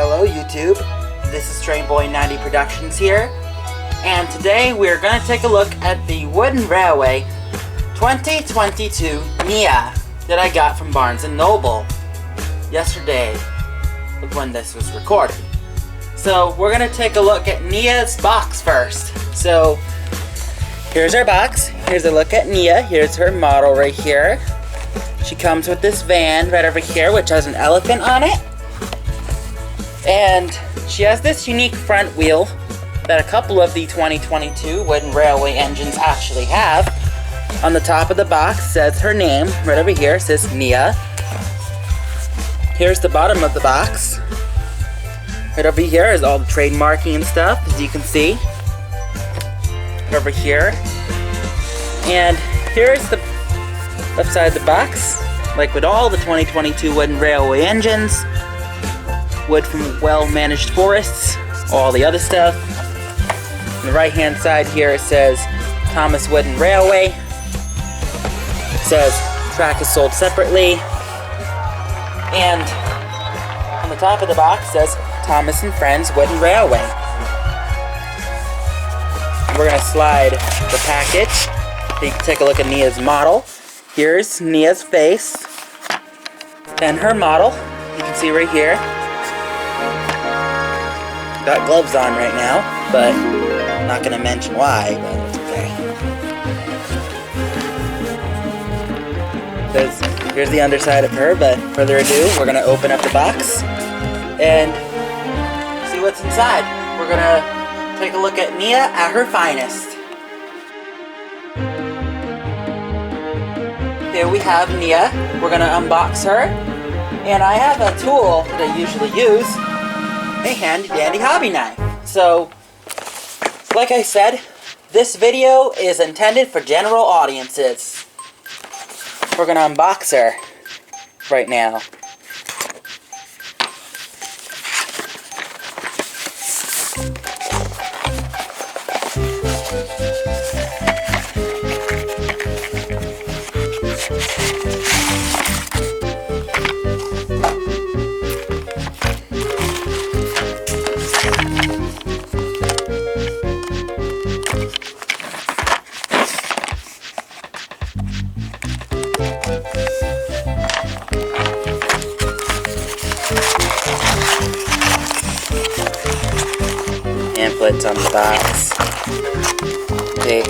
Hello YouTube, this is Trainboy90 Productions here, and today we're going to take a look at the Wooden Railway 2022 Nia that I got from Barnes & Noble yesterday when this was recorded. So we're going to take a look at Nia's box first. So here's our box, here's a look at Nia, here's her model right here. She comes with this van right over here which has an elephant on it. And she has this unique front wheel that a couple of the 2022 Wooden Railway engines actually have. On the top of the box says her name, right over here, it says Nia. Here's the bottom of the box. Right over here is all the trademarking and stuff, as you can see. Right over here. And here's the left side of the box. Like with all the 2022 Wooden Railway engines. Wood from well-managed forests, all the other stuff. On the right-hand side here it says Thomas Wooden Railway. It says track is sold separately. And on the top of the box says Thomas and Friends Wooden Railway. We're going to slide the package so you can take a look at Nia's model. Here's Nia's face and her model. You can see right here. Got gloves on right now, but I'm not going to mention why, but it's okay. Here's the underside of her, but further ado, we're going to open up the box and see what's inside. We're going to take a look at Nia at her finest. Here we have Nia. We're going to unbox her, and I have a tool that I usually use. A handy dandy hobby knife. So, like I said, this video is intended for general audiences. We're gonna unbox her right now. Pamphlets on the box. Tape.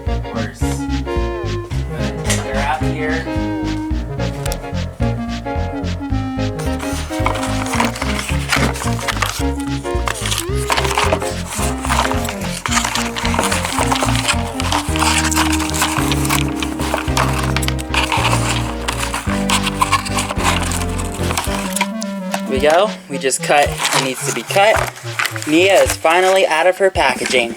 Of course. They're out here. Here we go. We just cut what needs to be cut. Nia is finally out of her packaging.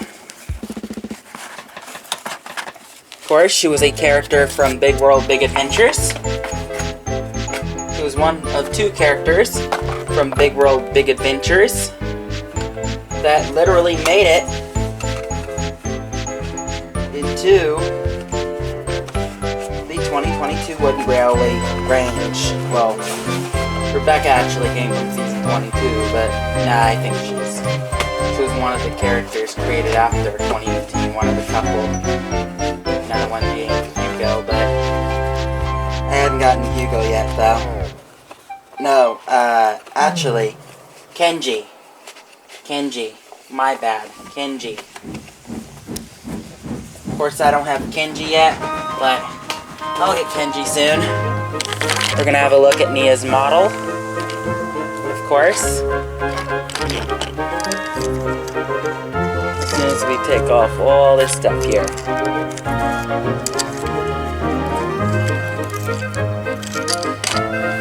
Of course, she was a character from Big World Big Adventures. She was one of two characters from Big World Big Adventures that literally made it into the 2022 Wooden Railway range. Well, Rebecca actually came from season 22, but nah, I think she was one of the characters created after 2018, one of the couple. Another one being Hugo, but I hadn't gotten Hugo yet, though. No, actually, Kenji. My bad, Kenji. Of course, I don't have Kenji yet, but I'll get Kenji soon. We're gonna have a look at Nia's model, of course. As soon as we take off all this stuff here.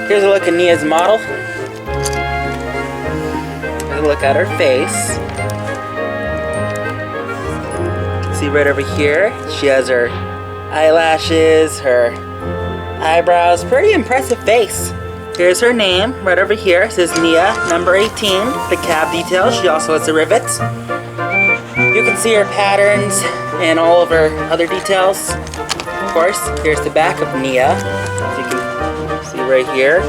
Here's a look at Nia's model. Here's a look at her face. See right over here, she has her eyelashes, her eyebrows, pretty impressive face. Here's her name, right over here, it says Nia, number 18, the cab details, she also has the rivets. You can see her patterns and all of her other details. Of course, here's the back of Nia, as you can see right here.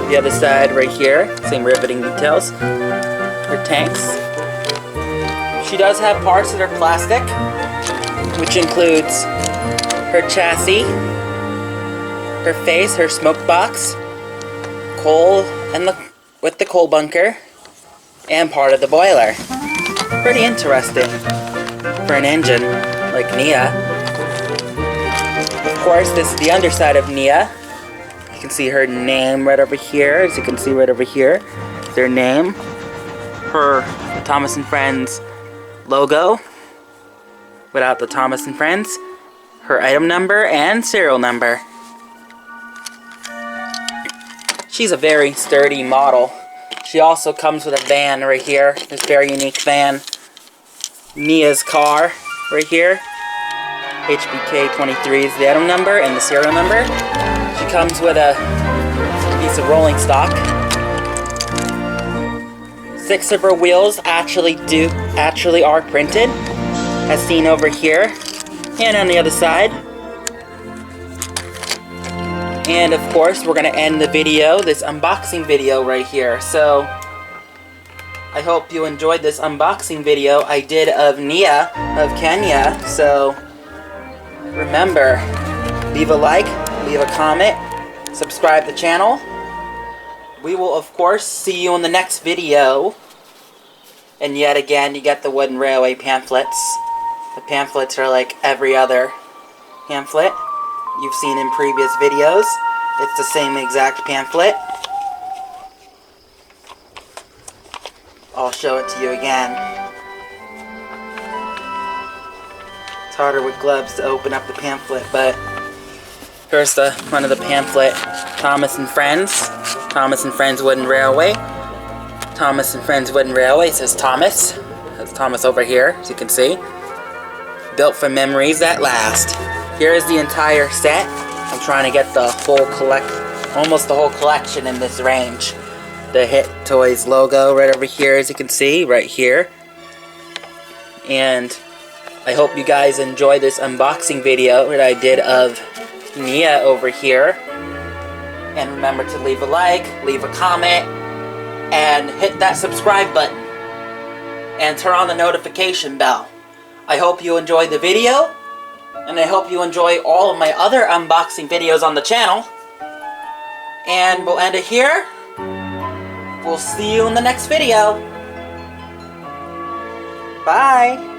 The other side right here, same riveting details. Her tanks. She does have parts that are plastic, which includes her chassis, her face, her smoke box, coal and with the coal bunker, and part of the boiler. Pretty interesting for an engine like Nia. Of course, this is the underside of Nia. You can see her name right over here. As you can see right over here, their name, her Thomas and Friends logo, without the Thomas and Friends, her item number and serial number. She's a very sturdy model. She also comes with a van right here, this very unique van. Nia's car right here. HBK23 is the item number and the serial number. She comes with a piece of rolling stock. 6 of her wheels actually are printed, as seen over here and on the other side. And of course, we're gonna end the video, this unboxing video right here. So I hope you enjoyed this unboxing video I did of Nia of Kenya. So remember, leave a like, leave a comment, subscribe to the channel. We will of course see you in the next video. And yet again, you get the wooden railway pamphlets. The pamphlets are like every other pamphlet you've seen in previous videos. It's the same exact pamphlet. I'll show it to you again. It's harder with gloves to open up the pamphlet, but here's the front of the pamphlet. Thomas and Friends. Thomas and Friends Wooden Railway. Thomas and Friends Wooden Railway. It says Thomas. There's Thomas over here, as you can see. Built for memories that last. Here is the entire set. I'm trying to get the whole almost the whole collection in this range. The Hit Toys logo right over here, as you can see, right here. And I hope you guys enjoy this unboxing video that I did of Nia over here. And remember to leave a like, leave a comment, and hit that subscribe button. And turn on the notification bell. I hope you enjoyed the video. And I hope you enjoy all of my other unboxing videos on the channel. And we'll end it here. We'll see you in the next video. Bye.